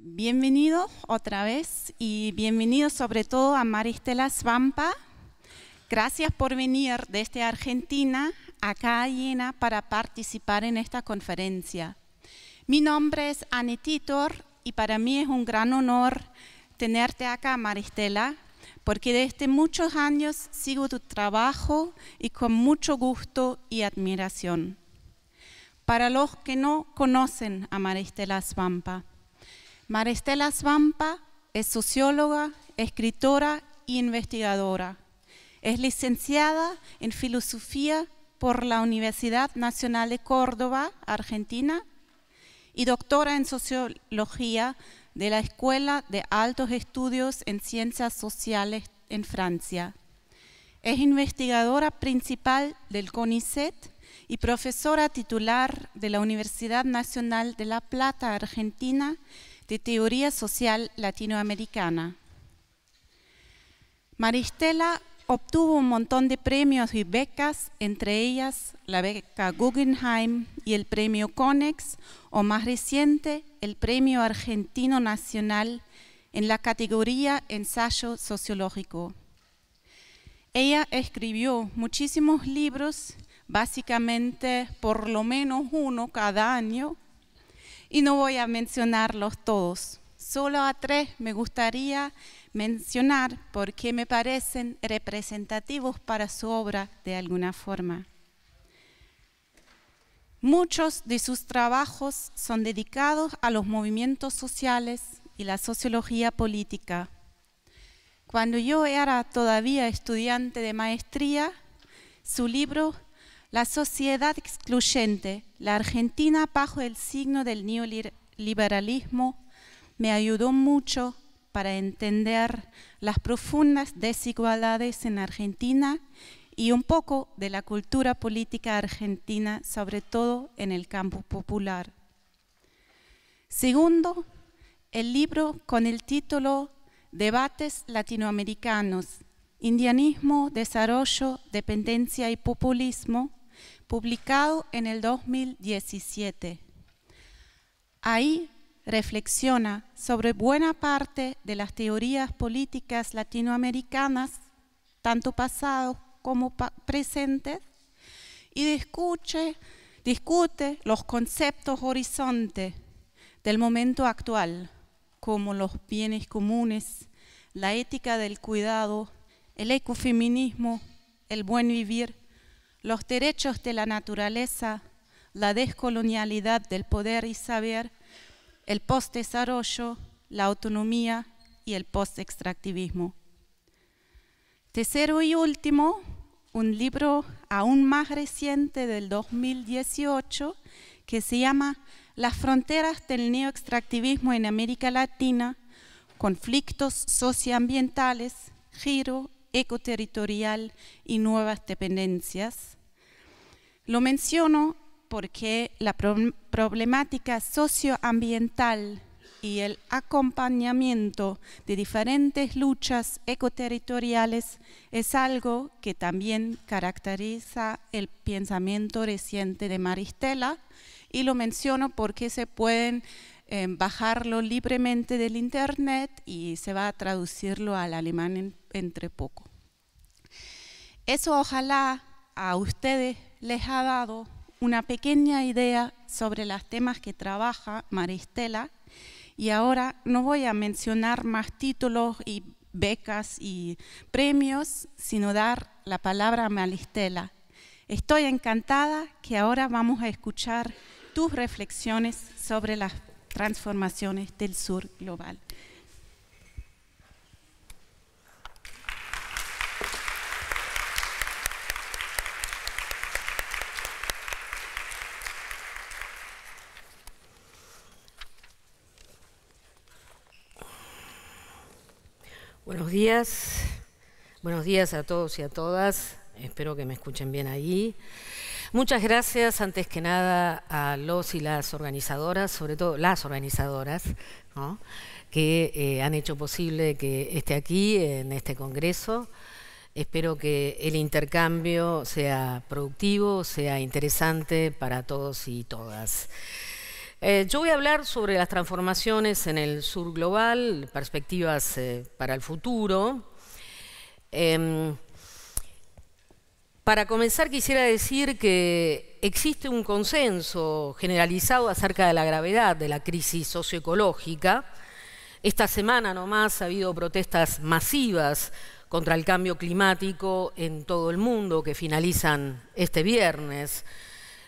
Bienvenido otra vez y bienvenido sobre todo a Maristela Svampa. Gracias por venir desde Argentina acá a Jena para participar en esta conferencia. Mi nombre es Anne Titor y para mí es un gran honor tenerte acá, Maristela, porque desde muchos años sigo tu trabajo y con mucho gusto y admiración. Para los que no conocen a Maristela Svampa, Maristela Svampa es socióloga, escritora e investigadora. Es licenciada en Filosofía por la Universidad Nacional de Córdoba, Argentina, y doctora en Sociología de la Escuela de Altos Estudios en Ciencias Sociales en Francia. Es investigadora principal del CONICET y profesora titular de la Universidad Nacional de La Plata, Argentina, de Teoría Social Latinoamericana. Maristela obtuvo un montón de premios y becas, entre ellas la beca Guggenheim y el premio Konex, o más reciente, el premio Argentino Nacional en la categoría Ensayo Sociológico. Ella escribió muchísimos libros, básicamente por lo menos uno cada año, y no voy a mencionarlos todos. Solo a 3 me gustaría mencionar porque me parecen representativos para su obra de alguna forma. Muchos de sus trabajos son dedicados a los movimientos sociales y la sociología política. Cuando yo era todavía estudiante de maestría, su libro La sociedad excluyente, la Argentina bajo el signo del neoliberalismo, me ayudó mucho para entender las profundas desigualdades en Argentina y un poco de la cultura política argentina, sobre todo en el campo popular. Segundo, el libro con el título Debates latinoamericanos, indianismo, desarrollo, dependencia y populismo, publicado en el 2017. Ahí reflexiona sobre buena parte de las teorías políticas latinoamericanas, tanto pasadas como presentes, y discute los conceptos horizonte del momento actual, como los bienes comunes, la ética del cuidado, el ecofeminismo, el buen vivir, los derechos de la naturaleza, la descolonialidad del poder y saber, el postdesarrollo, la autonomía y el postextractivismo. Tercero y último, un libro aún más reciente del 2018 que se llama Las fronteras del neoextractivismo en América Latina, conflictos socioambientales, giro ecoterritorial y nuevas dependencias. Lo menciono porque la problemática socioambiental y el acompañamiento de diferentes luchas ecoterritoriales es algo que también caracteriza el pensamiento reciente de Maristela, y lo menciono porque se pueden bajarlo libremente del internet y se va a traducirlo al alemán entre poco. Eso ojalá a ustedes les ha dado una pequeña idea sobre los temas que trabaja Maristela, y ahora no voy a mencionar más títulos y becas y premios, sino dar la palabra a Maristela. Estoy encantada que ahora vamos a escuchar tus reflexiones sobre las transformaciones del sur global. Buenos días a todos y a todas, espero que me escuchen bien ahí. Muchas gracias, antes que nada, a los y las organizadoras, sobre todo las organizadoras, ¿no?, que han hecho posible que esté aquí en este congreso. Espero que el intercambio sea productivo, sea interesante para todos y todas. Yo voy a hablar sobre las transformaciones en el sur global, perspectivas para el futuro. Para comenzar, quisiera decir que existe un consenso generalizado acerca de la gravedad de la crisis socioecológica. Esta semana nomás ha habido protestas masivas contra el cambio climático en todo el mundo que finalizan este viernes.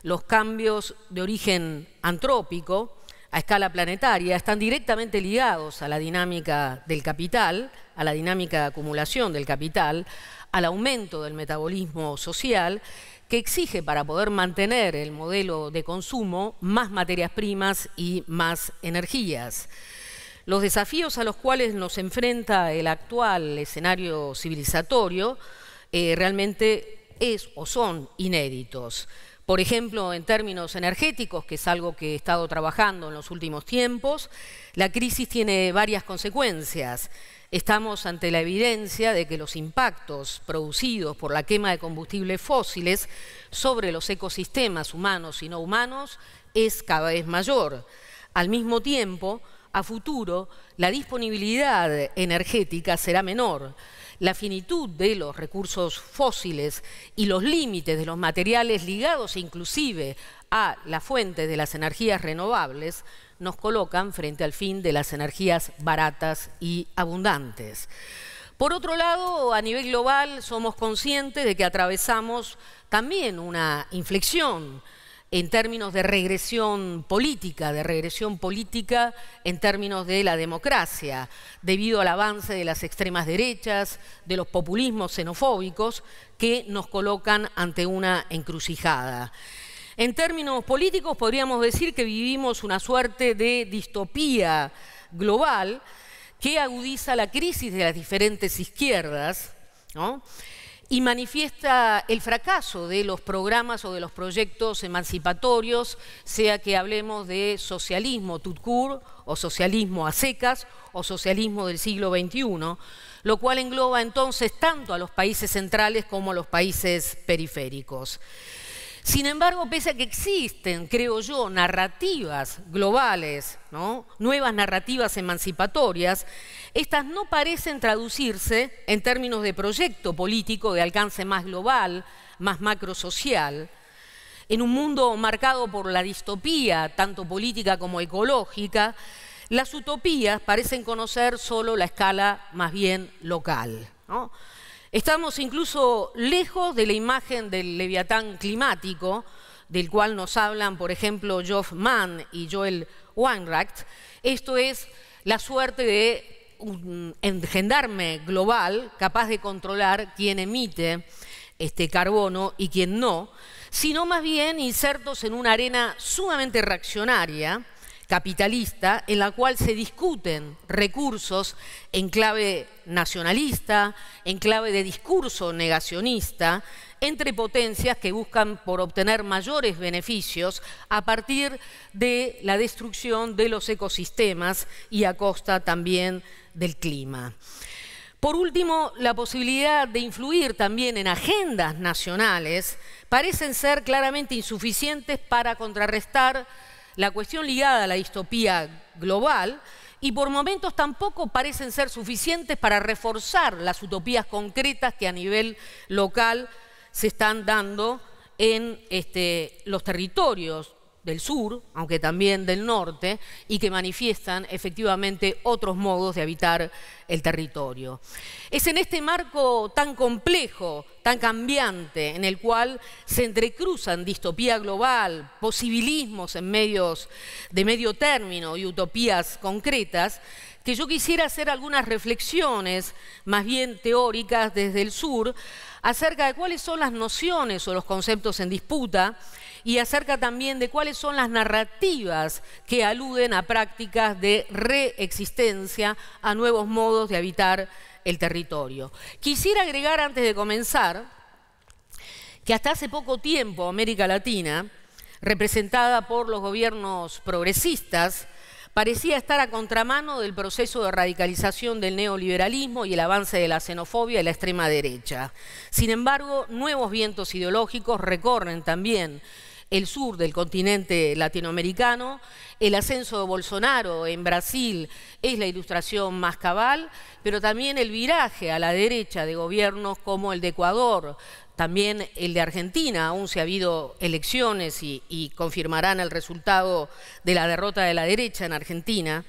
Los cambios de origen antrópico a escala planetaria están directamente ligados a la dinámica del capital, a la dinámica de acumulación del capital, al aumento del metabolismo social que exige para poder mantener el modelo de consumo más materias primas y más energías. Los desafíos a los cuales nos enfrenta el actual escenario civilizatorio realmente son inéditos. Por ejemplo, en términos energéticos, que es algo que he estado trabajando en los últimos tiempos, la crisis tiene varias consecuencias. Estamos ante la evidencia de que los impactos producidos por la quema de combustibles fósiles sobre los ecosistemas humanos y no humanos es cada vez mayor. Al mismo tiempo, a futuro, la disponibilidad energética será menor. La finitud de los recursos fósiles y los límites de los materiales ligados inclusive a la fuente de las energías renovables nos colocan frente al fin de las energías baratas y abundantes. Por otro lado, a nivel global somos conscientes de que atravesamos también una inflexión en términos de regresión política en términos de la democracia, debido al avance de las extremas derechas, de los populismos xenofóbicos que nos colocan ante una encrucijada. En términos políticos podríamos decir que vivimos una suerte de distopía global que agudiza la crisis de las diferentes izquierdas, ¿no? Y manifiesta el fracaso de los programas o de los proyectos emancipatorios, sea que hablemos de socialismo tout court, o socialismo a secas, o socialismo del siglo XXI, lo cual engloba entonces tanto a los países centrales como a los países periféricos. Sin embargo, pese a que existen, creo yo, narrativas globales, ¿no? Nuevas narrativas emancipatorias, estas no parecen traducirse en términos de proyecto político de alcance más global, más macrosocial. En un mundo marcado por la distopía, tanto política como ecológica, las utopías parecen conocer solo la escala más bien local, ¿no? Estamos incluso lejos de la imagen del leviatán climático, del cual nos hablan, por ejemplo, Geoff Mann y Joel Weinreich. Esto es la suerte de un gendarme global capaz de controlar quién emite carbono y quién no, sino más bien insertos en una arena sumamente reaccionaria, capitalista, en la cual se discuten recursos en clave nacionalista, en clave de discurso negacionista, entre potencias que buscan por obtener mayores beneficios a partir de la destrucción de los ecosistemas y a costa también del clima. Por último, la posibilidad de influir también en agendas nacionales parecen ser claramente insuficientes para contrarrestar la cuestión ligada a la distopía global y por momentos tampoco parecen ser suficientes para reforzar las utopías concretas que a nivel local se están dando en los territorios del sur, aunque también del norte, y que manifiestan efectivamente otros modos de habitar el territorio. Es en este marco tan complejo, tan cambiante, en el cual se entrecruzan distopía global, posibilismos en medios de medio término y utopías concretas, que yo quisiera hacer algunas reflexiones más bien teóricas desde el sur acerca de cuáles son las nociones o los conceptos en disputa y acerca también de cuáles son las narrativas que aluden a prácticas de reexistencia, a nuevos modos de habitar el territorio. Quisiera agregar antes de comenzar que hasta hace poco tiempo América Latina, representada por los gobiernos progresistas, parecía estar a contramano del proceso de radicalización del neoliberalismo y el avance de la xenofobia y la extrema derecha. Sin embargo, nuevos vientos ideológicos recorren también el sur del continente latinoamericano. El ascenso de Bolsonaro en Brasil es la ilustración más cabal, pero también el viraje a la derecha de gobiernos como el de Ecuador, también el de Argentina, aún si ha habido elecciones y confirmarán el resultado de la derrota de la derecha en Argentina.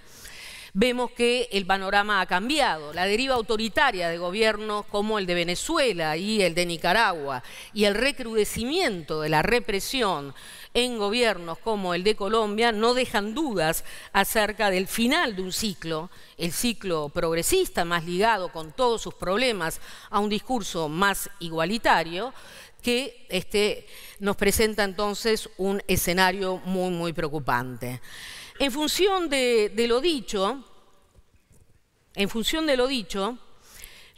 Vemos que el panorama ha cambiado. La deriva autoritaria de gobiernos como el de Venezuela y el de Nicaragua y el recrudecimiento de la represión en gobiernos como el de Colombia no dejan dudas acerca del final de un ciclo, el ciclo progresista más ligado con todos sus problemas a un discurso más igualitario, que nos presenta entonces un escenario muy, muy preocupante. En función de lo dicho,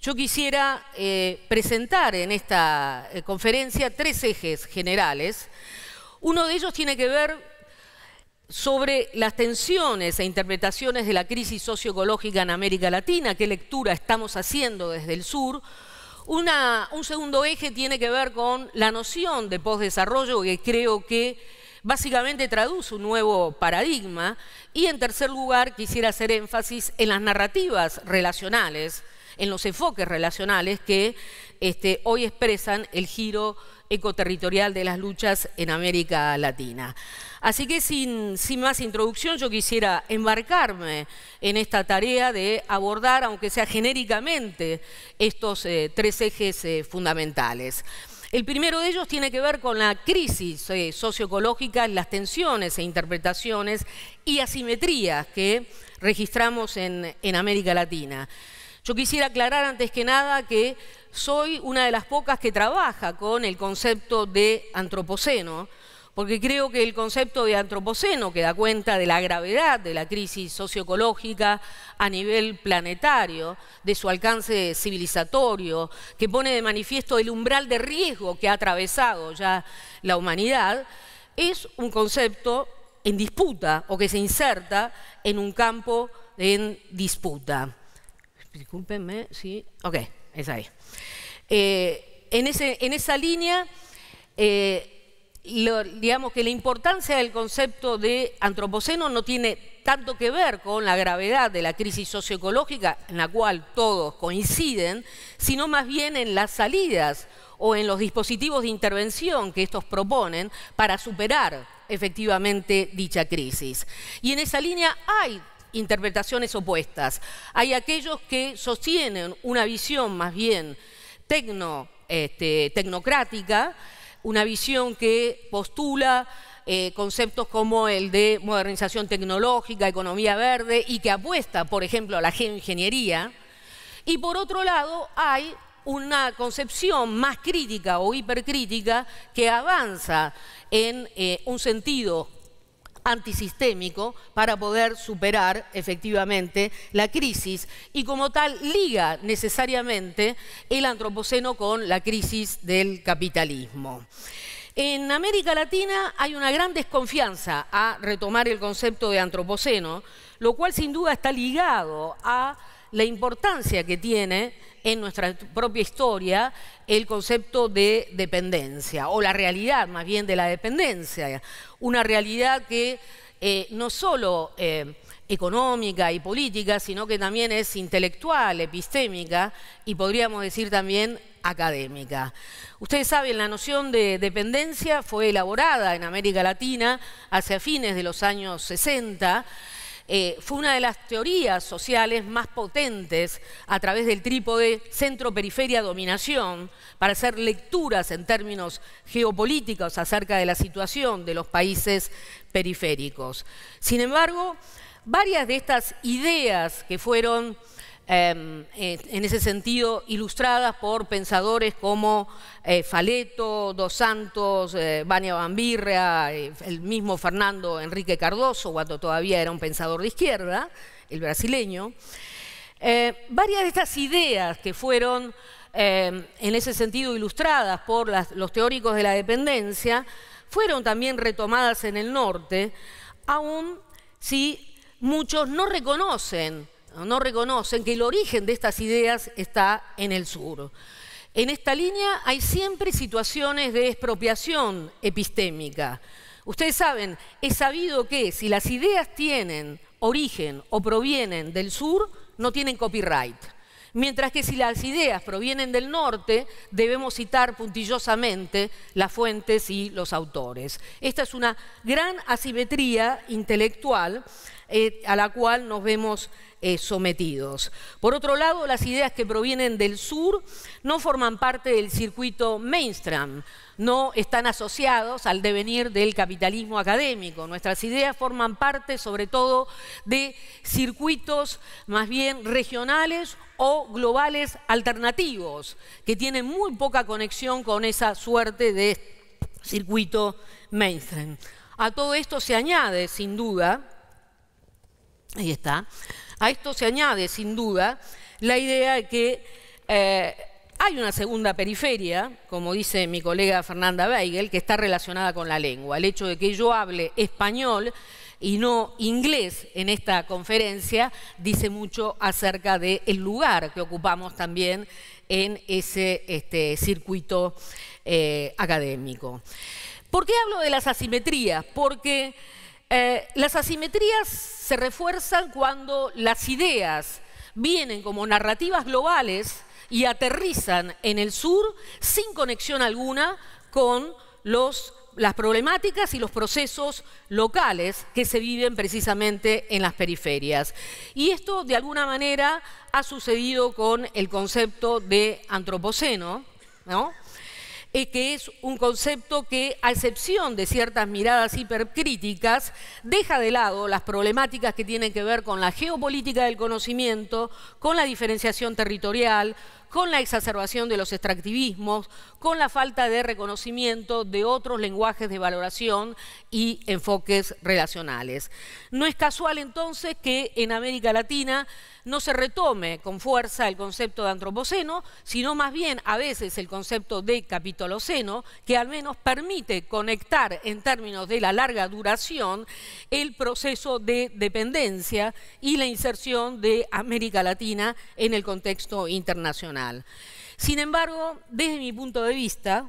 yo quisiera presentar en esta conferencia 3 ejes generales. Uno de ellos tiene que ver sobre las tensiones e interpretaciones de la crisis socioecológica en América Latina, qué lectura estamos haciendo desde el sur. Un segundo eje tiene que ver con la noción de posdesarrollo, que creo que básicamente traduce un nuevo paradigma. Y en tercer lugar quisiera hacer énfasis en las narrativas relacionales, en los enfoques relacionales que hoy expresan el giro ecoterritorial de las luchas en América Latina. Así que sin más introducción, yo quisiera embarcarme en esta tarea de abordar, aunque sea genéricamente, estos 3 ejes fundamentales. El primero de ellos tiene que ver con la crisis socioecológica, las tensiones e interpretaciones y asimetrías que registramos en América Latina. Yo quisiera aclarar antes que nada que soy una de las pocas que trabaja con el concepto de antropoceno, porque creo que el concepto de antropoceno, que da cuenta de la gravedad de la crisis socioecológica a nivel planetario, de su alcance civilizatorio, que pone de manifiesto el umbral de riesgo que ha atravesado ya la humanidad, es un concepto en disputa o que se inserta en un campo en disputa. Discúlpenme, sí, ok, es ahí. En esa línea, digamos que la importancia del concepto de antropoceno no tiene tanto que ver con la gravedad de la crisis socioecológica, en la cual todos coinciden, sino más bien en las salidas o en los dispositivos de intervención que estos proponen para superar efectivamente dicha crisis. Y en esa línea hay interpretaciones opuestas. Hay aquellos que sostienen una visión más bien tecnocrática, una visión que postula conceptos como el de modernización tecnológica, economía verde y que apuesta, por ejemplo, a la geoingeniería. Y por otro lado hay una concepción más crítica o hipercrítica que avanza en un sentido antisistémico para poder superar efectivamente la crisis y como tal liga necesariamente el antropoceno con la crisis del capitalismo. En América Latina hay una gran desconfianza a retomar el concepto de antropoceno, lo cual sin duda está ligado a la importancia que tiene en nuestra propia historia el concepto de dependencia, o la realidad más bien de la dependencia, una realidad que no solo económica y política, sino que también es intelectual, epistémica y podríamos decir también académica. Ustedes saben, la noción de dependencia fue elaborada en América Latina hacia fines de los años 60, fue una de las teorías sociales más potentes a través del trípode centro-periferia-dominación para hacer lecturas en términos geopolíticos acerca de la situación de los países periféricos. Sin embargo, varias de estas ideas que fueron en ese sentido ilustradas por pensadores como Faleto, Dos Santos, Vania Bambirra, el mismo Fernando Henrique Cardoso, cuando todavía era un pensador de izquierda, el brasileño. Varias de estas ideas que fueron en ese sentido ilustradas por los teóricos de la dependencia fueron también retomadas en el norte, aun si muchos no reconocen que el origen de estas ideas está en el sur. En esta línea hay siempre situaciones de expropiación epistémica. Ustedes saben, es sabido que si las ideas tienen origen o provienen del sur, no tienen copyright. Mientras que si las ideas provienen del norte, debemos citar puntillosamente las fuentes y los autores. Esta es una gran asimetría intelectual a la cual nos vemos sometidos. Por otro lado, las ideas que provienen del sur no forman parte del circuito mainstream, no están asociados al devenir del capitalismo académico. Nuestras ideas forman parte, sobre todo, de circuitos más bien regionales o globales alternativos, que tienen muy poca conexión con esa suerte de circuito mainstream. A todo esto se añade, sin duda, ahí está, a esto se añade, sin duda, la idea de que hay una segunda periferia, como dice mi colega Fernanda Weigel, que está relacionada con la lengua. El hecho de que yo hable español y no inglés en esta conferencia dice mucho acerca del lugar que ocupamos también en ese circuito académico. ¿Por qué hablo de las asimetrías? Porque las asimetrías se refuerzan cuando las ideas vienen como narrativas globales y aterrizan en el sur sin conexión alguna con las problemáticas y los procesos locales que se viven precisamente en las periferias. Y esto, de alguna manera, ha sucedido con el concepto de antropoceno, ¿no? Que es un concepto que, a excepción de ciertas miradas hipercríticas, deja de lado las problemáticas que tienen que ver con la geopolítica del conocimiento, con la diferenciación territorial, con la exacerbación de los extractivismos, con la falta de reconocimiento de otros lenguajes de valoración y enfoques relacionales. No es casual entonces que en América Latina no se retome con fuerza el concepto de antropoceno, sino más bien a veces el concepto de capitoloceno, que al menos permite conectar en términos de la larga duración el proceso de dependencia y la inserción de América Latina en el contexto internacional. Sin embargo, desde mi punto de vista,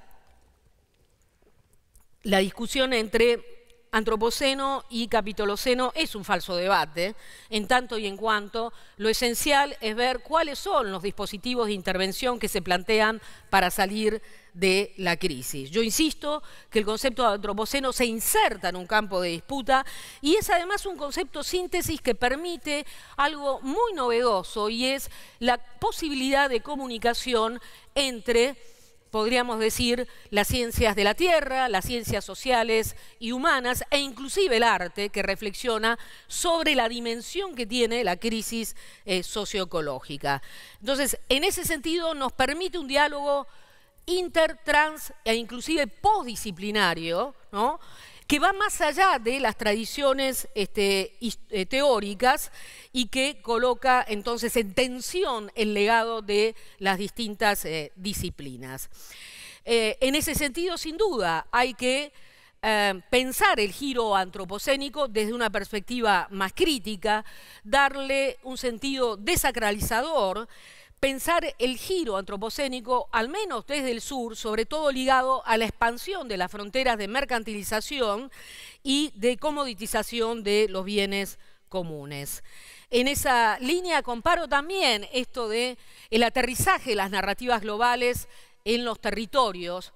la discusión entre antropoceno y capitoloceno es un falso debate, en tanto y en cuanto lo esencial es ver cuáles son los dispositivos de intervención que se plantean para salir de la crisis. Yo insisto que el concepto de antropoceno se inserta en un campo de disputa y es además un concepto síntesis que permite algo muy novedoso y es la posibilidad de comunicación entre, podríamos decir, las ciencias de la tierra, las ciencias sociales y humanas e inclusive el arte que reflexiona sobre la dimensión que tiene la crisis socioecológica. Entonces, en ese sentido nos permite un diálogo inter, trans e inclusive postdisciplinario, ¿no?, que va más allá de las tradiciones teóricas y que coloca entonces en tensión el legado de las distintas disciplinas. En ese sentido, sin duda, hay que pensar el giro antropocénico desde una perspectiva más crítica, darle un sentido desacralizador, pensar el giro antropocénico, al menos desde el sur, sobre todo ligado a la expansión de las fronteras de mercantilización y de comoditización de los bienes comunes. En esa línea comparo también esto de el aterrizaje de las narrativas globales en los territorios,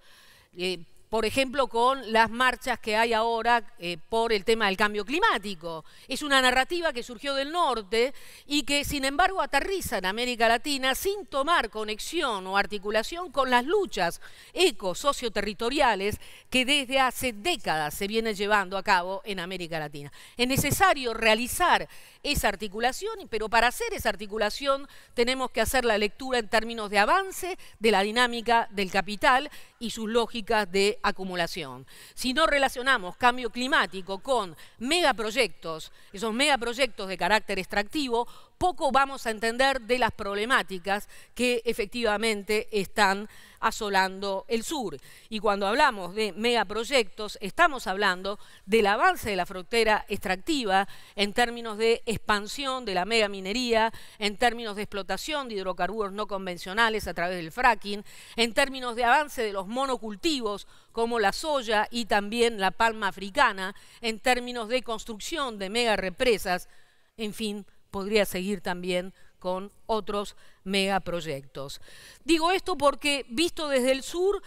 por ejemplo, con las marchas que hay ahora por el tema del cambio climático. Es una narrativa que surgió del norte y que, sin embargo, aterriza en América Latina sin tomar conexión o articulación con las luchas eco-socioterritoriales que desde hace décadas se vienen llevando a cabo en América Latina. Es necesario realizar esa articulación, pero para hacer esa articulación tenemos que hacer la lectura en términos de avance de la dinámica del capital y sus lógicas de acumulación. Si no relacionamos cambio climático con megaproyectos, esos megaproyectos de carácter extractivo, poco vamos a entender de las problemáticas que efectivamente están asolando el sur. Y cuando hablamos de megaproyectos, estamos hablando del avance de la frontera extractiva en términos de expansión de la megaminería, en términos de explotación de hidrocarburos no convencionales a través del fracking, en términos de avance de los monocultivos como la soya y también la palma africana, en términos de construcción de megarepresas, en fin, podría seguir también con otros megaproyectos. Digo esto porque, visto desde el sur,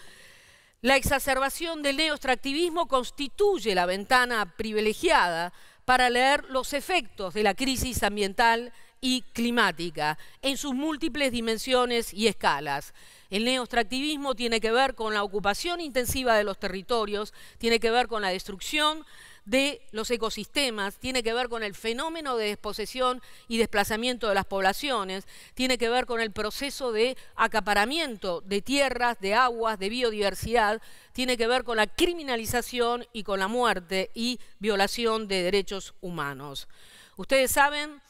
la exacerbación del neoextractivismo constituye la ventana privilegiada para leer los efectos de la crisis ambiental y climática en sus múltiples dimensiones y escalas. El neoextractivismo tiene que ver con la ocupación intensiva de los territorios, tiene que ver con la destrucción de los ecosistemas, tiene que ver con el fenómeno de desposesión y desplazamiento de las poblaciones, tiene que ver con el proceso de acaparamiento de tierras, de aguas, de biodiversidad, tiene que ver con la criminalización y con la muerte y violación de derechos humanos. Ustedes saben,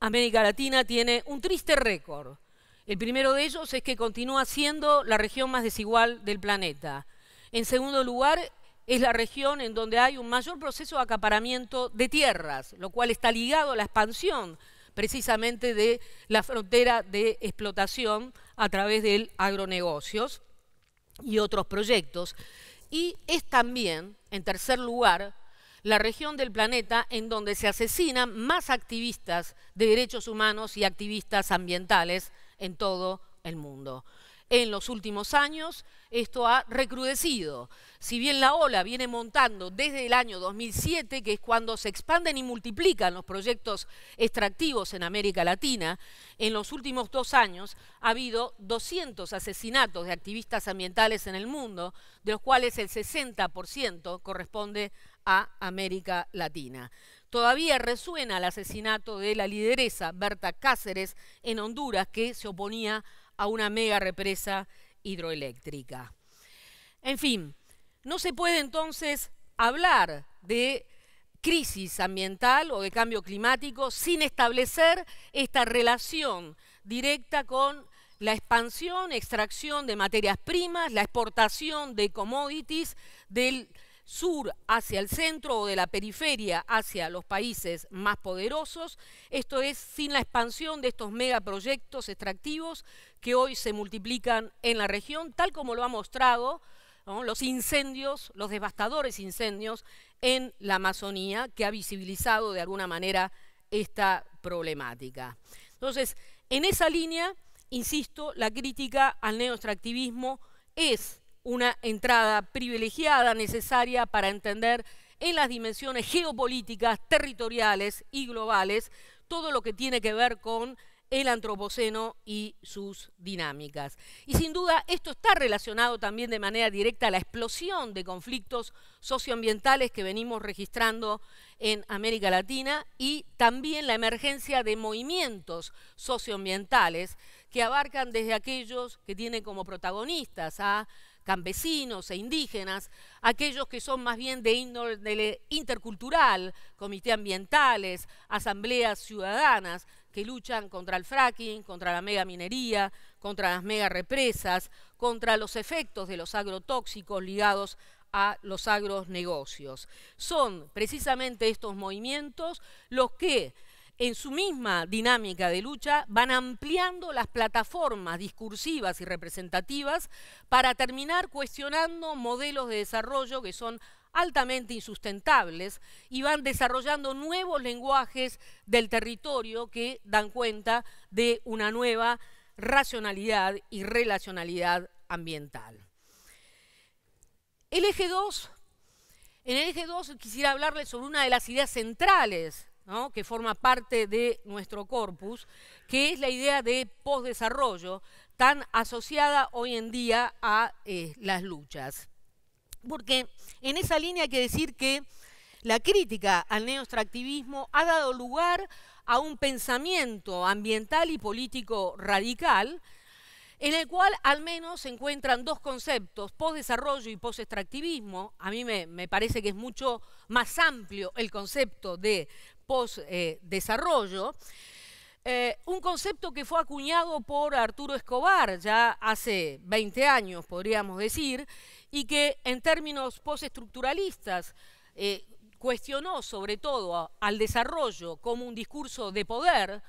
América Latina tiene un triste récord. El primero de ellos es que continúa siendo la región más desigual del planeta. En segundo lugar, es la región en donde hay un mayor proceso de acaparamiento de tierras, lo cual está ligado a la expansión precisamente de la frontera de explotación a través de agronegocios y otros proyectos. Y es también, en tercer lugar, la región del planeta en donde se asesinan más activistas de derechos humanos y activistas ambientales en todo el mundo. En los últimos años esto ha recrudecido. Si bien la ola viene montando desde el año 2007, que es cuando se expanden y multiplican los proyectos extractivos en América Latina, en los últimos 2 años ha habido 200 asesinatos de activistas ambientales en el mundo, de los cuales el 60% corresponde a América Latina. Todavía resuena el asesinato de la lideresa Berta Cáceres en Honduras, que se oponía a una mega represa hidroeléctrica. En fin, no se puede entonces hablar de crisis ambiental o de cambio climático sin establecer esta relación directa con la expansión, extracción de materias primas, la exportación de commodities del sur hacia el centro o de la periferia hacia los países más poderosos. Esto es sin la expansión de estos megaproyectos extractivos que hoy se multiplican en la región, tal como lo ha mostrado, ¿no?, los incendios, los devastadores incendios en la Amazonía, que ha visibilizado de alguna manera esta problemática. Entonces, en esa línea, insisto, la crítica al neoextractivismo es una entrada privilegiada, necesaria para entender en las dimensiones geopolíticas, territoriales y globales todo lo que tiene que ver con el antropoceno y sus dinámicas. Y sin duda esto está relacionado también de manera directa a la explosión de conflictos socioambientales que venimos registrando en América Latina y también la emergencia de movimientos socioambientales que abarcan desde aquellos que tienen como protagonistas a campesinos e indígenas, aquellos que son más bien de índole intercultural, comités ambientales, asambleas ciudadanas, que luchan contra el fracking, contra la megaminería, contra las megarepresas, contra los efectos de los agrotóxicos ligados a los agronegocios. Son precisamente estos movimientos los que, en su misma dinámica de lucha, van ampliando las plataformas discursivas y representativas para terminar cuestionando modelos de desarrollo que son altamente insustentables y van desarrollando nuevos lenguajes del territorio que dan cuenta de una nueva racionalidad y relacionalidad ambiental. En el eje 2 quisiera hablarles sobre una de las ideas centrales, ¿no?, que forma parte de nuestro corpus, que es la idea de posdesarrollo, tan asociada hoy en día a las luchas. Porque en esa línea hay que decir que la crítica al neoextractivismo ha dado lugar a un pensamiento ambiental y político radical, en el cual al menos se encuentran dos conceptos, posdesarrollo y posextractivismo. A mí me parece que es mucho más amplio el concepto de posdesarrollo, un concepto que fue acuñado por Arturo Escobar ya hace 20 años, podríamos decir, y que en términos postestructuralistas cuestionó sobre todo al desarrollo como un discurso de poder,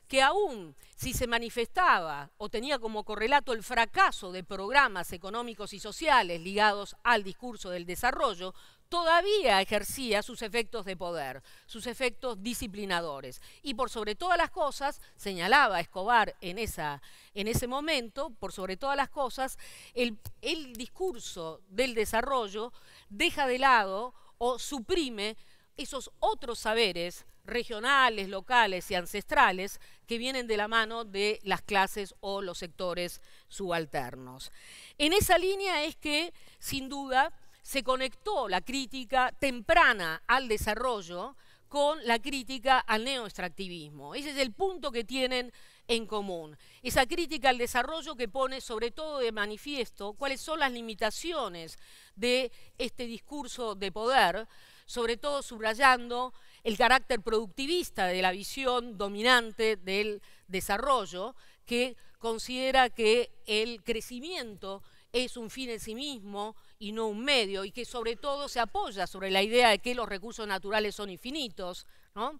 que aún si se manifestaba o tenía como correlato el fracaso de programas económicos y sociales ligados al discurso del desarrollo, todavía ejercía sus efectos de poder, sus efectos disciplinadores. Y por sobre todas las cosas, señalaba Escobar en ese momento, por sobre todas las cosas, el discurso del desarrollo deja de lado o suprime esos otros saberes regionales, locales y ancestrales que vienen de la mano de las clases o los sectores subalternos. En esa línea es que, sin duda, se conectó la crítica temprana al desarrollo con la crítica al neoextractivismo. Ese es el punto que tienen en común. Esa crítica al desarrollo que pone sobre todo de manifiesto cuáles son las limitaciones de este discurso de poder, sobre todo subrayando el carácter productivista de la visión dominante del desarrollo, que considera que el crecimiento es un fin en sí mismo y no un medio, y que sobre todo se apoya sobre la idea de que los recursos naturales son infinitos, ¿no?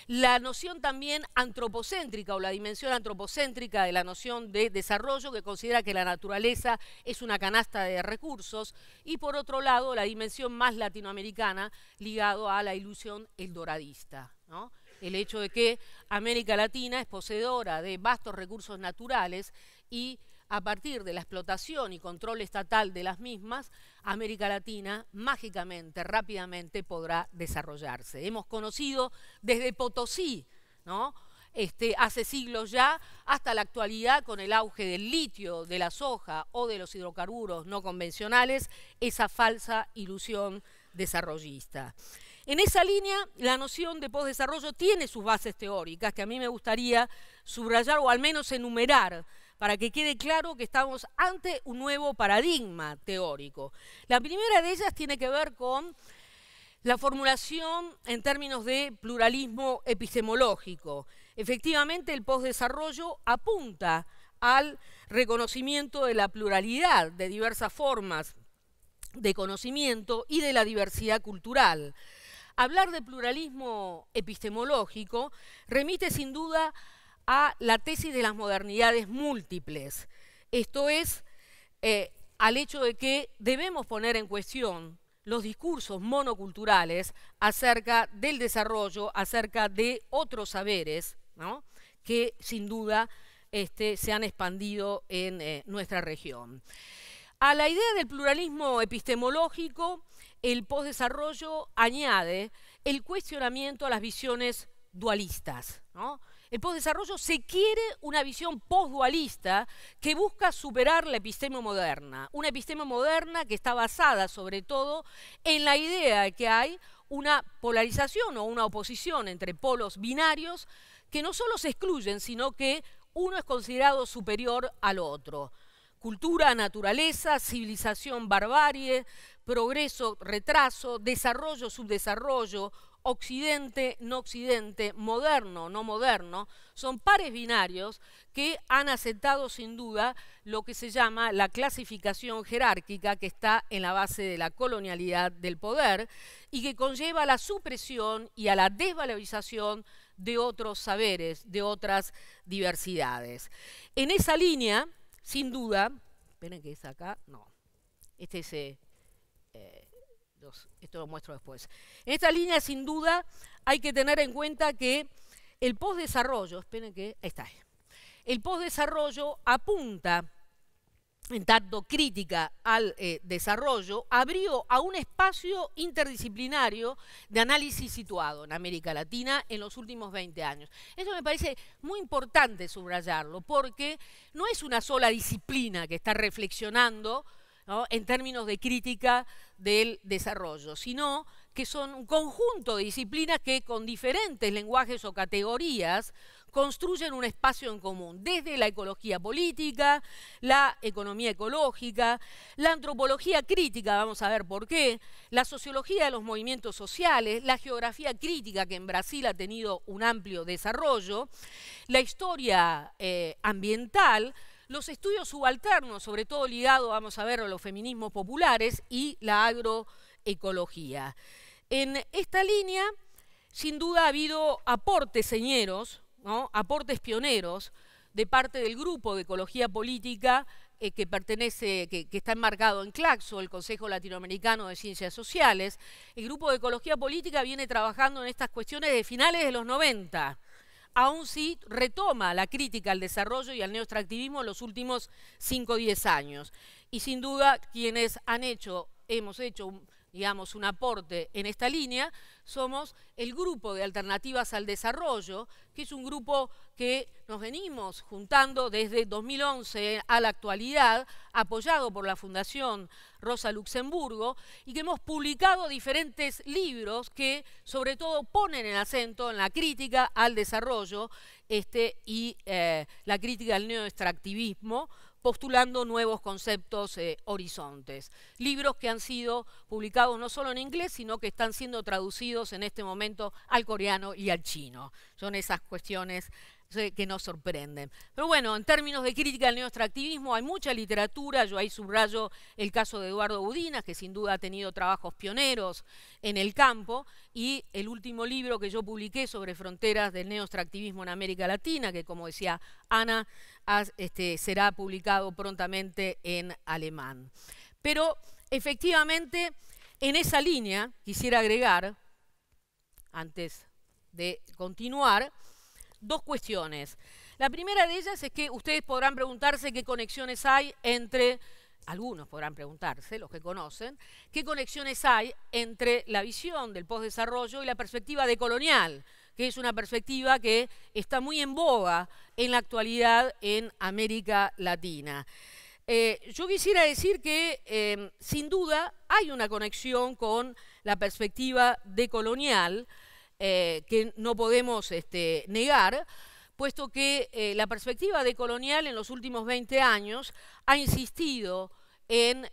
La noción también antropocéntrica o la dimensión antropocéntrica de la noción de desarrollo, que considera que la naturaleza es una canasta de recursos, y por otro lado la dimensión más latinoamericana ligado a la ilusión eldoradista, ¿no? El hecho de que América Latina es poseedora de vastos recursos naturales y a partir de la explotación y control estatal de las mismas, América Latina mágicamente, rápidamente podrá desarrollarse. Hemos conocido desde Potosí, ¿no? Hace siglos ya, hasta la actualidad, con el auge del litio, de la soja o de los hidrocarburos no convencionales, esa falsa ilusión desarrollista. En esa línea, la noción de posdesarrollo tiene sus bases teóricas, que a mí me gustaría subrayar o al menos enumerar, para que quede claro que estamos ante un nuevo paradigma teórico. La primera de ellas tiene que ver con la formulación en términos de pluralismo epistemológico. Efectivamente, el posdesarrollo apunta al reconocimiento de la pluralidad de diversas formas de conocimiento y de la diversidad cultural. Hablar de pluralismo epistemológico remite sin duda a la tesis de las modernidades múltiples. Esto es, al hecho de que debemos poner en cuestión los discursos monoculturales acerca del desarrollo, acerca de otros saberes, ¿no?, que sin duda se han expandido en nuestra región. A la idea del pluralismo epistemológico, el posdesarrollo añade el cuestionamiento a las visiones dualistas, ¿no? El posdesarrollo se quiere una visión posdualista que busca superar la episteme moderna, una episteme moderna que está basada sobre todo en la idea de que hay una polarización o una oposición entre polos binarios que no solo se excluyen, sino que uno es considerado superior al otro. Cultura, naturaleza, civilización, barbarie, progreso, retraso, desarrollo, subdesarrollo, occidente, no occidente, moderno, no moderno, son pares binarios que han aceptado sin duda lo que se llama la clasificación jerárquica que está en la base de la colonialidad del poder y que conlleva a la supresión y a la desvalorización de otros saberes, de otras diversidades. En esa línea, sin duda, esperen que es acá, no, esto lo muestro después. En esta línea, sin duda, hay que tener en cuenta que el posdesarrollo, esperen que, ahí está, el posdesarrollo apunta, en tanto crítica al desarrollo, abrió a un espacio interdisciplinario de análisis situado en América Latina en los últimos 20 años. Eso me parece muy importante subrayarlo, porque no es una sola disciplina que está reflexionando, ¿no?, en términos de crítica del desarrollo, sino que son un conjunto de disciplinas que con diferentes lenguajes o categorías construyen un espacio en común, desde la ecología política, la economía ecológica, la antropología crítica, vamos a ver por qué, la sociología de los movimientos sociales, la geografía crítica, que en Brasil ha tenido un amplio desarrollo, la historia ambiental, los estudios subalternos, sobre todo ligados, vamos a ver, a los feminismos populares, y la agroecología. En esta línea, sin duda ha habido aportes señeros, ¿no? Aportes pioneros de parte del grupo de ecología política que está enmarcado en CLACSO, el Consejo Latinoamericano de Ciencias Sociales. El grupo de ecología política viene trabajando en estas cuestiones de finales de los 90, aún si retoma la crítica al desarrollo y al neoextractivismo en los últimos 5 o 10 años. Y sin duda quienes hemos hecho digamos, un aporte en esta línea, somos el grupo de alternativas al desarrollo, que es un grupo que nos venimos juntando desde 2011 a la actualidad, apoyado por la Fundación Rosa Luxemburgo, y que hemos publicado diferentes libros que sobre todo ponen el acento en la crítica al desarrollo y la crítica al neoextractivismo, postulando nuevos conceptos, horizontes. Libros que han sido publicados no solo en inglés, sino que están siendo traducidos en este momento al coreano y al chino. Son esas cuestiones que nos sorprenden. Pero bueno, en términos de crítica al neoextractivismo hay mucha literatura. Yo ahí subrayo el caso de Eduardo Budinas, que sin duda ha tenido trabajos pioneros en el campo, y el último libro que yo publiqué sobre fronteras del neoextractivismo en América Latina, que como decía Ana, será publicado prontamente en alemán. Pero efectivamente en esa línea quisiera agregar, antes de continuar, dos cuestiones. La primera de ellas es que ustedes podrán preguntarse qué conexiones hay entre, algunos podrán preguntarse, los que conocen, qué conexiones hay entre la visión del postdesarrollo y la perspectiva decolonial, que es una perspectiva que está muy en boga en la actualidad en América Latina. Yo quisiera decir que sin duda hay una conexión con la perspectiva decolonial, que no podemos negar, puesto que la perspectiva decolonial en los últimos 20 años ha insistido en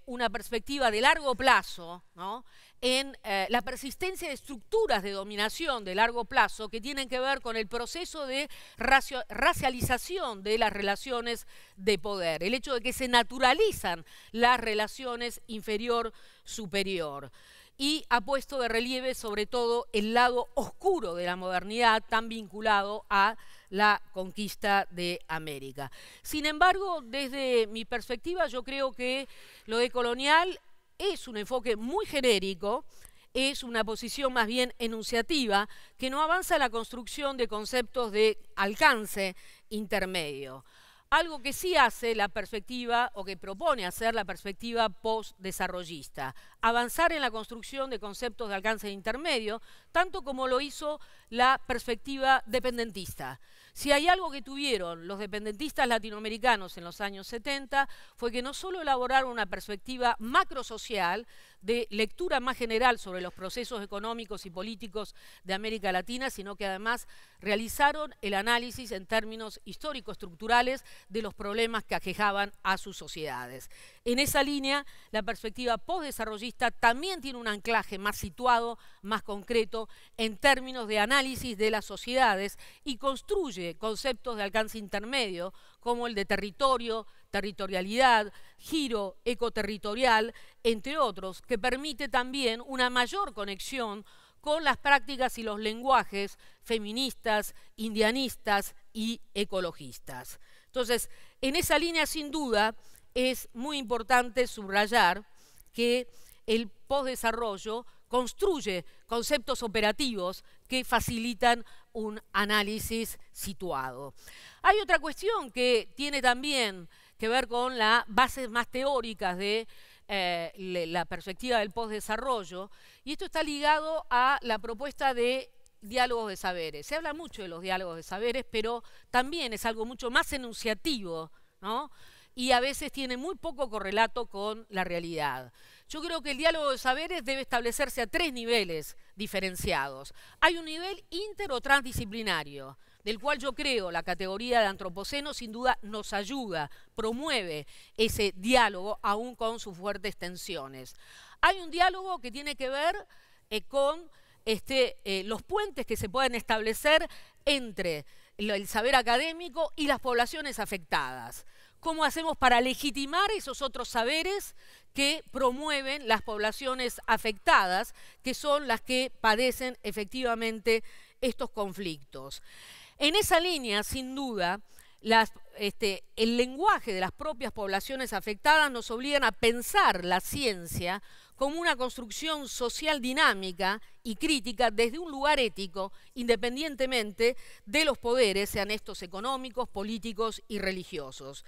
una perspectiva de largo plazo, ¿no? En la persistencia de estructuras de dominación de largo plazo que tienen que ver con el proceso de racialización de las relaciones de poder, el hecho de que se naturalizan las relaciones inferior-superior. Y ha puesto de relieve sobre todo el lado oscuro de la modernidad tan vinculado a la conquista de América. Sin embargo, desde mi perspectiva, yo creo que lo decolonial es un enfoque muy genérico, es una posición más bien enunciativa que no avanza en la construcción de conceptos de alcance intermedio. Algo que sí hace la perspectiva, o que propone hacer la perspectiva postdesarrollista, avanzar en la construcción de conceptos de alcance intermedio, tanto como lo hizo la perspectiva dependentista. Si hay algo que tuvieron los dependentistas latinoamericanos en los años 70, fue que no solo elaboraron una perspectiva macrosocial, de lectura más general sobre los procesos económicos y políticos de América Latina, sino que además realizaron el análisis en términos histórico-estructurales de los problemas que aquejaban a sus sociedades. En esa línea, la perspectiva postdesarrollista también tiene un anclaje más situado, más concreto, en términos de análisis de las sociedades, y construye conceptos de alcance intermedio como el de territorio, territorialidad, giro ecoterritorial, entre otros, que permite también una mayor conexión con las prácticas y los lenguajes feministas, indianistas y ecologistas. Entonces, en esa línea, sin duda, es muy importante subrayar que el postdesarrollo construye conceptos operativos que facilitan un análisis situado. Hay otra cuestión que tiene también que ver con las bases más teóricas de la perspectiva del postdesarrollo, y esto está ligado a la propuesta de diálogos de saberes. Se habla mucho de los diálogos de saberes, pero también es algo mucho más enunciativo, ¿no? Y a veces tiene muy poco correlato con la realidad. Yo creo que el diálogo de saberes debe establecerse a 3 niveles diferenciados. Hay un nivel inter o transdisciplinario, del cual yo creo la categoría de antropoceno sin duda nos ayuda, promueve ese diálogo aún con sus fuertes tensiones. Hay un diálogo que tiene que ver con los puentes que se pueden establecer entre el saber académico y las poblaciones afectadas. ¿Cómo hacemos para legitimar esos otros saberes que promueven las poblaciones afectadas, que son las que padecen efectivamente estos conflictos? En esa línea, sin duda, el lenguaje de las propias poblaciones afectadas nos obligan a pensar la ciencia como una construcción social dinámica y crítica desde un lugar ético, independientemente de los poderes, sean estos económicos, políticos y religiosos.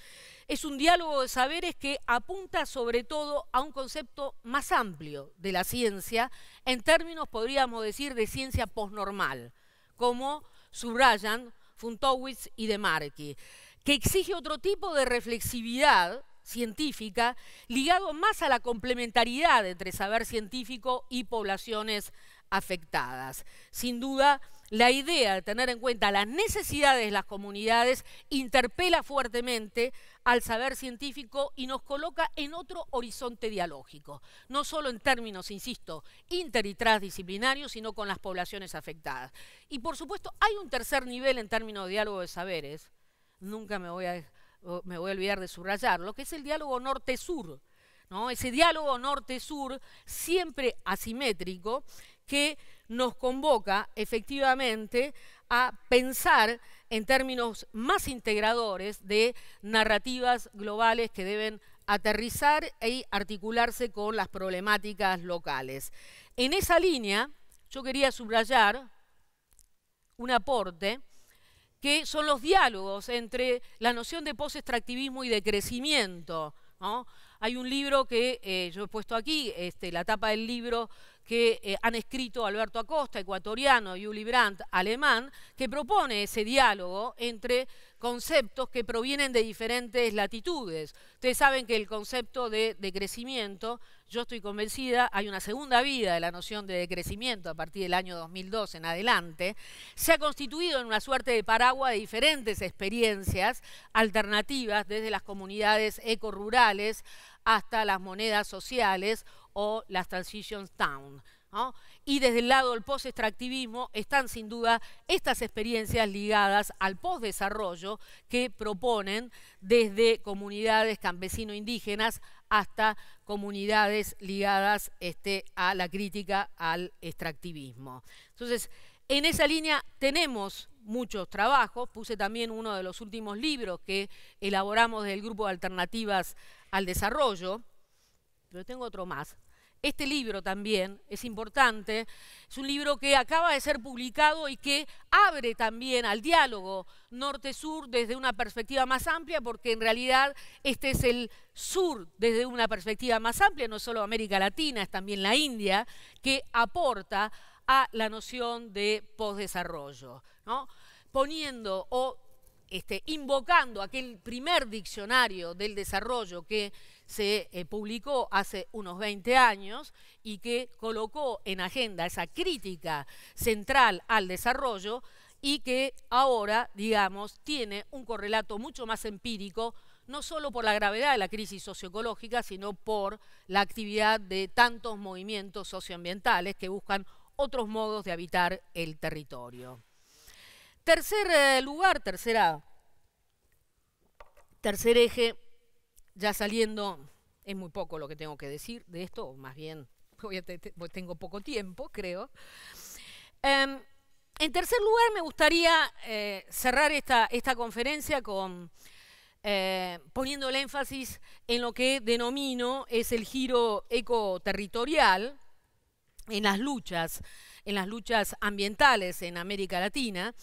Es un diálogo de saberes que apunta sobre todo a un concepto más amplio de la ciencia, en términos, podríamos decir, de ciencia posnormal, como subrayan Funtowicz y De Marchi, que exige otro tipo de reflexividad científica ligado más a la complementariedad entre saber científico y poblaciones afectadas. Sin duda, la idea de tener en cuenta las necesidades de las comunidades interpela fuertemente al saber científico y nos coloca en otro horizonte dialógico, no solo en términos, insisto, inter y transdisciplinarios, sino con las poblaciones afectadas. Y por supuesto, hay un tercer nivel en términos de diálogo de saberes, nunca me voy a olvidar de subrayarlo, que es el diálogo norte-sur, ¿no? Ese diálogo norte-sur siempre asimétrico que nos convoca efectivamente a pensar en términos más integradores de narrativas globales que deben aterrizar y articularse con las problemáticas locales. En esa línea, yo quería subrayar un aporte que son los diálogos entre la noción de post-extractivismo y de crecimiento, ¿no? Hay un libro que yo he puesto aquí, la tapa del libro que han escrito Alberto Acosta, ecuatoriano, y Uli Brandt, alemán, que propone ese diálogo entre conceptos que provienen de diferentes latitudes. Ustedes saben que el concepto de crecimiento, yo estoy convencida, hay una segunda vida de la noción de crecimiento a partir del año 2002 en adelante, se ha constituido en una suerte de paraguas de diferentes experiencias alternativas, desde las comunidades ecorurales hasta las monedas sociales o las transition town, ¿no? Y desde el lado del post-extractivismo están sin duda estas experiencias ligadas al post-desarrollo que proponen desde comunidades campesino-indígenas hasta comunidades ligadas a la crítica al extractivismo. Entonces, en esa línea tenemos muchos trabajos. Puse también uno de los últimos libros que elaboramos del Grupo de Alternativas al Desarrollo, pero tengo otro más. Este libro también es importante, es un libro que acaba de ser publicado y que abre también al diálogo norte-sur desde una perspectiva más amplia, porque en realidad este es el sur desde una perspectiva más amplia, no solo América Latina, es también la India, que aporta a la noción de posdesarrollo, ¿no? Poniendo o invocando aquel primer diccionario del desarrollo que se publicó hace unos 20 años y que colocó en agenda esa crítica central al desarrollo y que ahora, digamos, tiene un correlato mucho más empírico, no solo por la gravedad de la crisis socioecológica, sino por la actividad de tantos movimientos socioambientales que buscan otros modos de habitar el territorio. Tercer lugar, tercer eje, ya saliendo, es muy poco lo que tengo que decir de esto, o más bien tengo poco tiempo, creo. En tercer lugar, me gustaría cerrar esta conferencia con poniendo el énfasis en lo que denomino es el giro ecoterritorial en las luchas ambientales en América Latina,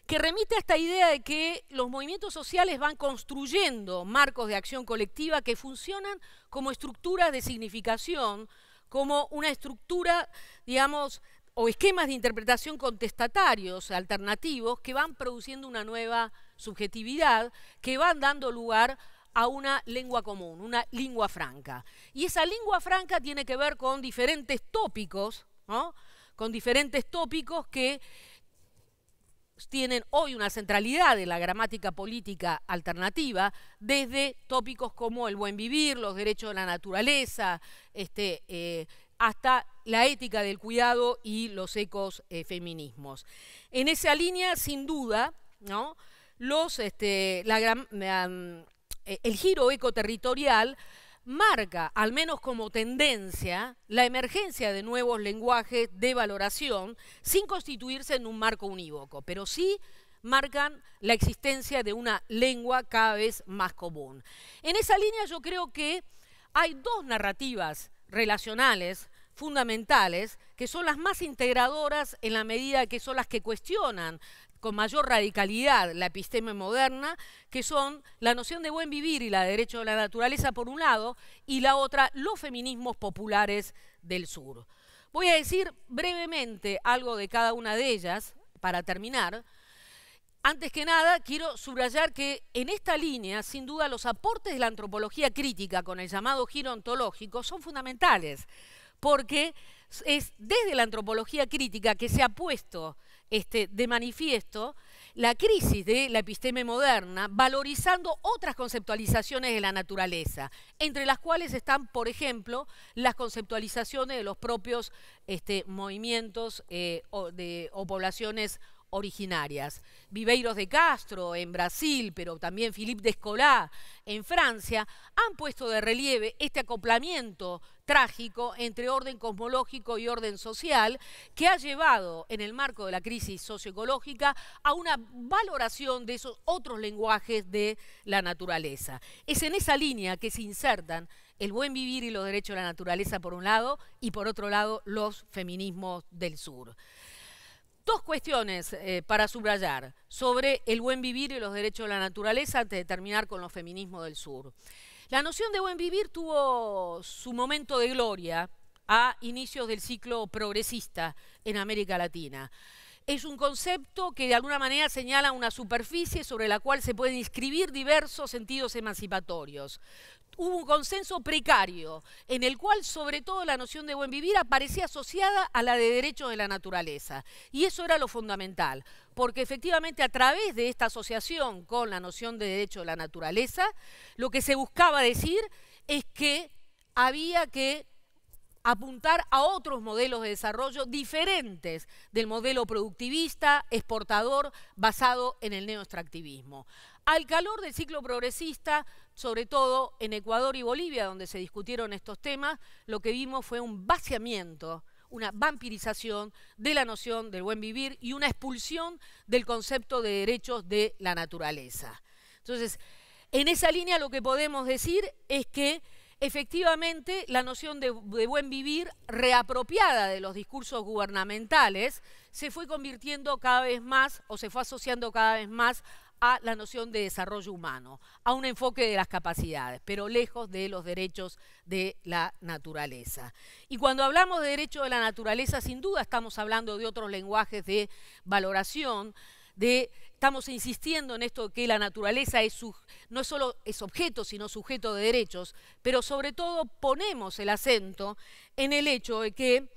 que remite a esta idea de que los movimientos sociales van construyendo marcos de acción colectiva que funcionan como estructuras de significación, como una estructura, digamos, o esquemas de interpretación contestatarios, alternativos, que van produciendo una nueva subjetividad, que van dando lugar a una lengua común, una lingua franca. Y esa lingua franca tiene que ver con diferentes tópicos, ¿no? Con diferentes tópicos que tienen hoy una centralidad en la gramática política alternativa, desde tópicos como el buen vivir, los derechos de la naturaleza, hasta la ética del cuidado y los ecofeminismos. En esa línea, sin duda, ¿no?, el giro ecoterritorial marca, al menos como tendencia, la emergencia de nuevos lenguajes de valoración sin constituirse en un marco unívoco, pero sí marcan la existencia de una lengua cada vez más común. En esa línea yo creo que hay dos narrativas relacionales fundamentales que son las más integradoras en la medida que son las que cuestionan con mayor radicalidad la episteme moderna, que son la noción de buen vivir y la de derecho de la naturaleza por un lado, y la otra, los feminismos populares del sur. Voy a decir brevemente algo de cada una de ellas para terminar. Antes que nada, quiero subrayar que en esta línea, sin duda, los aportes de la antropología crítica con el llamado giro ontológico son fundamentales, porque es desde la antropología crítica que se ha puesto de manifiesto la crisis de la episteme moderna, valorizando otras conceptualizaciones de la naturaleza, entre las cuales están, por ejemplo, las conceptualizaciones de los propios movimientos o poblaciones originarias. Viveiros de Castro en Brasil, pero también Philippe Descola en Francia, han puesto de relieve este acoplamiento trágico entre orden cosmológico y orden social que ha llevado, en el marco de la crisis socioecológica, a una valoración de esos otros lenguajes de la naturaleza. Es en esa línea que se insertan el buen vivir y los derechos de la naturaleza por un lado y por otro lado los feminismos del sur. Dos cuestiones para subrayar sobre el buen vivir y los derechos de la naturaleza antes de terminar con los feminismos del sur. La noción de buen vivir tuvo su momento de gloria a inicios del ciclo progresista en América Latina. Es un concepto que de alguna manera señala una superficie sobre la cual se pueden inscribir diversos sentidos emancipatorios. Hubo un consenso precario en el cual sobre todo la noción de buen vivir aparecía asociada a la de derechos de la naturaleza. Y eso era lo fundamental, porque efectivamente a través de esta asociación con la noción de derecho de la naturaleza, lo que se buscaba decir es que había que apuntar a otros modelos de desarrollo diferentes del modelo productivista, exportador, basado en el neoextractivismo. Al calor del ciclo progresista, sobre todo en Ecuador y Bolivia, donde se discutieron estos temas, lo que vimos fue un vaciamiento, una vampirización de la noción del buen vivir y una expulsión del concepto de derechos de la naturaleza. Entonces, en esa línea lo que podemos decir es que efectivamente la noción de buen vivir, reapropiada de los discursos gubernamentales, se fue convirtiendo cada vez más o se fue asociando cada vez más a la noción de desarrollo humano, a un enfoque de las capacidades, pero lejos de los derechos de la naturaleza. Y cuando hablamos de derecho de la naturaleza, sin duda estamos hablando de otros lenguajes de valoración, estamos insistiendo en esto de que la naturaleza no solo es objeto, sino sujeto de derechos, pero sobre todo ponemos el acento en el hecho de que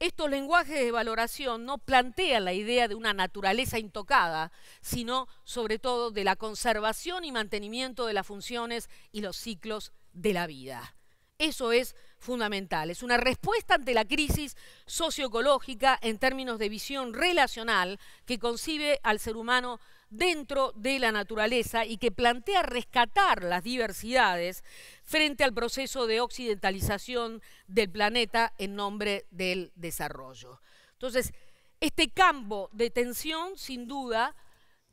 estos lenguajes de valoración no plantean la idea de una naturaleza intocada, sino sobre todo de la conservación y mantenimiento de las funciones y los ciclos de la vida. Eso es fundamental, es una respuesta ante la crisis socioecológica en términos de visión relacional que concibe al ser humano dentro de la naturaleza y que plantea rescatar las diversidades frente al proceso de occidentalización del planeta en nombre del desarrollo. Entonces, este campo de tensión, sin duda,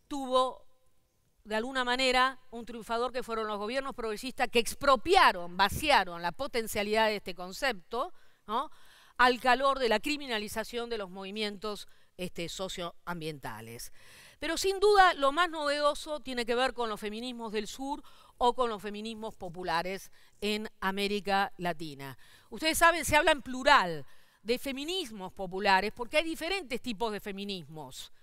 tuvo de alguna manera un triunfador que fueron los gobiernos progresistas que expropiaron, vaciaron la potencialidad de este concepto, ¿no?, al calor de la criminalización de los movimientos socioambientales. Pero sin duda lo más novedoso tiene que ver con los feminismos del sur o con los feminismos populares en América Latina. Ustedes saben, se habla en plural de feminismos populares porque hay diferentes tipos de feminismos.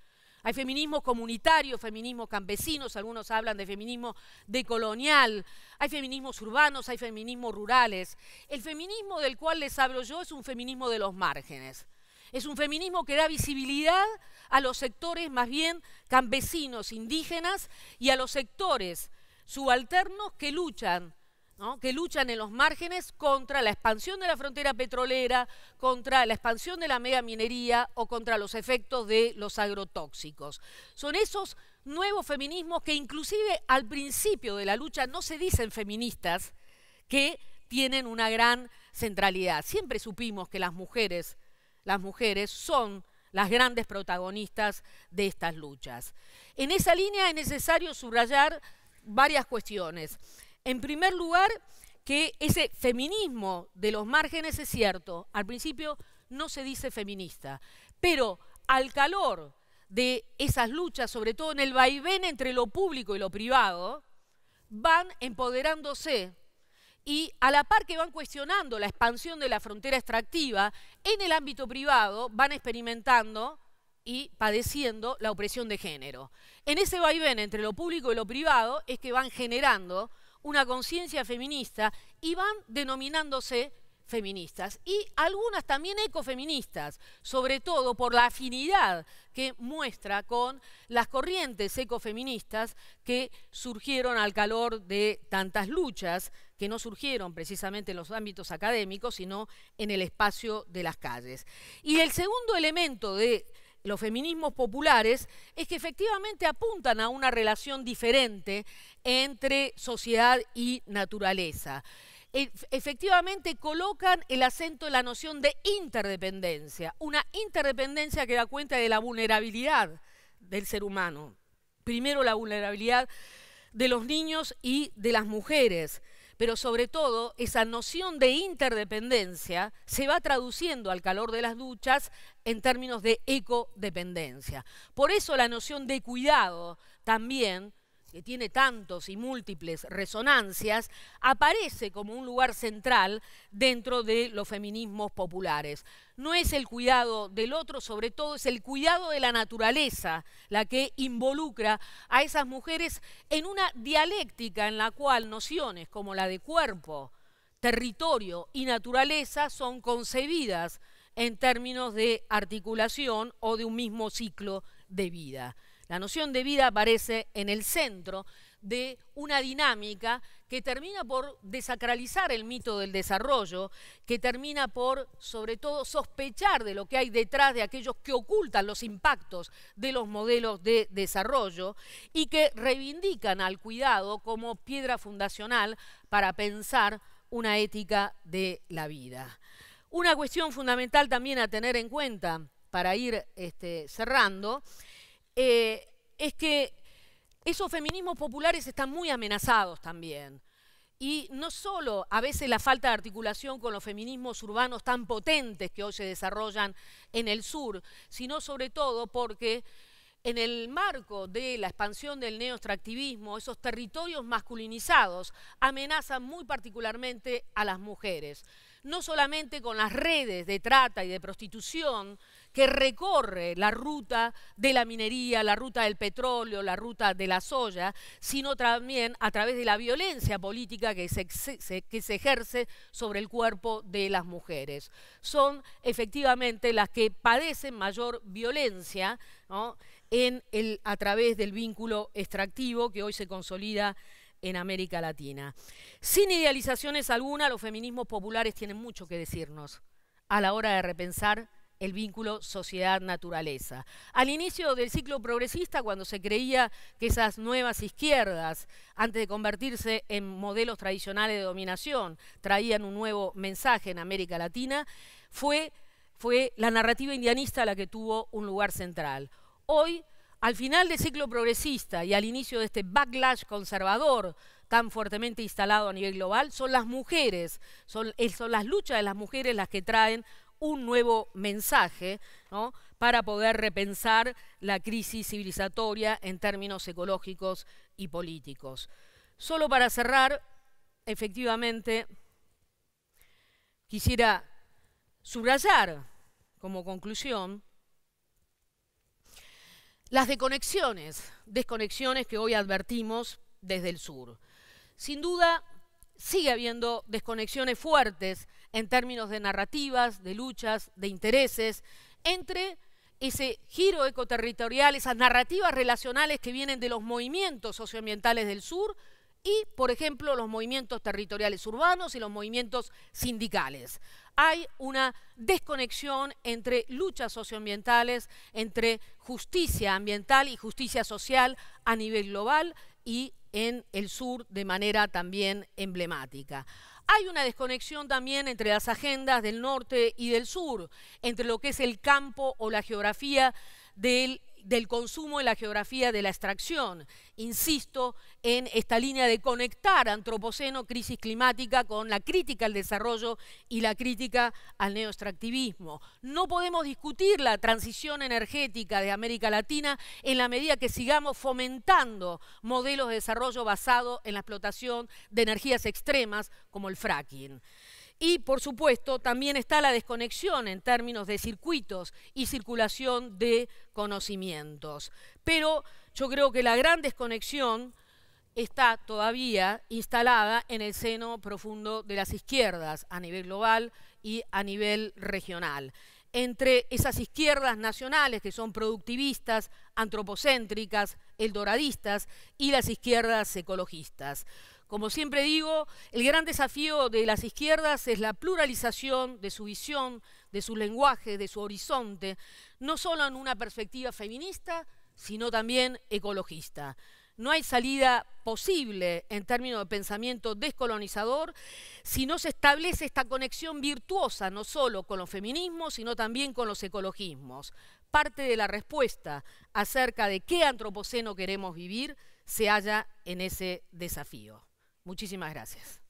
Hay feminismos comunitarios, feminismos campesinos, algunos hablan de feminismo decolonial, hay feminismos urbanos, hay feminismos rurales. El feminismo del cual les hablo yo es un feminismo de los márgenes. Es un feminismo que da visibilidad a los sectores más bien campesinos, indígenas, y a los sectores subalternos que luchan, ¿no? Que luchan en los márgenes contra la expansión de la frontera petrolera, contra la expansión de la megaminería o contra los efectos de los agrotóxicos. Son esos nuevos feminismos que inclusive al principio de la lucha no se dicen feministas, que tienen una gran centralidad. Siempre supimos que las mujeres son las grandes protagonistas de estas luchas. En esa línea es necesario subrayar varias cuestiones. En primer lugar, que ese feminismo de los márgenes es cierto, al principio no se dice feminista, pero al calor de esas luchas, sobre todo en el vaivén entre lo público y lo privado, van empoderándose y a la par que van cuestionando la expansión de la frontera extractiva, en el ámbito privado van experimentando y padeciendo la opresión de género. En ese vaivén entre lo público y lo privado es que van generando una conciencia feminista y van denominándose feministas. Y algunas también ecofeministas, sobre todo por la afinidad que muestra con las corrientes ecofeministas que surgieron al calor de tantas luchas, que no surgieron precisamente en los ámbitos académicos, sino en el espacio de las calles. Y el segundo elemento de los feminismos populares es que efectivamente apuntan a una relación diferente entre sociedad y naturaleza. Efectivamente colocan el acento en la noción de interdependencia, una interdependencia que da cuenta de la vulnerabilidad del ser humano. Primero la vulnerabilidad de los niños y de las mujeres, pero sobre todo esa noción de interdependencia se va traduciendo al calor de las luchas en términos de ecodependencia. Por eso la noción de cuidado también, que tiene tantos y múltiples resonancias, aparece como un lugar central dentro de los feminismos populares. No es el cuidado del otro, sobre todo es el cuidado de la naturaleza la que involucra a esas mujeres en una dialéctica en la cual nociones como la de cuerpo, territorio y naturaleza son concebidas en términos de articulación o de un mismo ciclo de vida. La noción de vida aparece en el centro de una dinámica que termina por desacralizar el mito del desarrollo, que termina por, sobre todo, sospechar de lo que hay detrás de aquellos que ocultan los impactos de los modelos de desarrollo y que reivindican al cuidado como piedra fundacional para pensar una ética de la vida. Una cuestión fundamental también a tener en cuenta para ir cerrando, es que esos feminismos populares están muy amenazados también. Y no solo a veces la falta de articulación con los feminismos urbanos tan potentes que hoy se desarrollan en el sur, sino sobre todo porque en el marco de la expansión del neoextractivismo, esos territorios masculinizados amenazan muy particularmente a las mujeres. No solamente con las redes de trata y de prostitución que recorre la ruta de la minería, la ruta del petróleo, la ruta de la soya, sino también a través de la violencia política que se ejerce sobre el cuerpo de las mujeres. Son efectivamente las que padecen mayor violencia, ¿no?, a través del vínculo extractivo que hoy se consolida en América Latina. Sin idealizaciones alguna, los feminismos populares tienen mucho que decirnos a la hora de repensar el vínculo sociedad-naturaleza. Al inicio del ciclo progresista, cuando se creía que esas nuevas izquierdas, antes de convertirse en modelos tradicionales de dominación, traían un nuevo mensaje en América Latina, fue la narrativa indianista la que tuvo un lugar central. Hoy, al final del ciclo progresista y al inicio de este backlash conservador tan fuertemente instalado a nivel global, son las mujeres, son las luchas de las mujeres las que traen un nuevo mensaje, ¿no?, para poder repensar la crisis civilizatoria en términos ecológicos y políticos. Solo para cerrar, efectivamente, quisiera subrayar como conclusión las desconexiones que hoy advertimos desde el sur. Sin duda, sigue habiendo desconexiones fuertes en términos de narrativas, de luchas, de intereses entre ese giro ecoterritorial, esas narrativas relacionales que vienen de los movimientos socioambientales del sur y, por ejemplo, los movimientos territoriales urbanos y los movimientos sindicales. Hay una desconexión entre luchas socioambientales, entre justicia ambiental y justicia social a nivel global y en el sur de manera también emblemática. Hay una desconexión también entre las agendas del norte y del sur, entre lo que es el campo o la geografía del consumo y la geografía de la extracción. Insisto en esta línea de conectar antropoceno, crisis climática, con la crítica al desarrollo y la crítica al neoextractivismo. No podemos discutir la transición energética de América Latina en la medida que sigamos fomentando modelos de desarrollo basados en la explotación de energías extremas como el fracking. Y, por supuesto, también está la desconexión en términos de circuitos y circulación de conocimientos. Pero yo creo que la gran desconexión está todavía instalada en el seno profundo de las izquierdas a nivel global y a nivel regional. Entre esas izquierdas nacionales que son productivistas, antropocéntricas, eldoradistas y las izquierdas ecologistas. Como siempre digo, el gran desafío de las izquierdas es la pluralización de su visión, de su lenguaje, de su horizonte, no solo en una perspectiva feminista, sino también ecologista. No hay salida posible en términos de pensamiento descolonizador si no se establece esta conexión virtuosa, no solo con los feminismos, sino también con los ecologismos. Parte de la respuesta acerca de qué antropoceno queremos vivir se halla en ese desafío. Muchísimas gracias.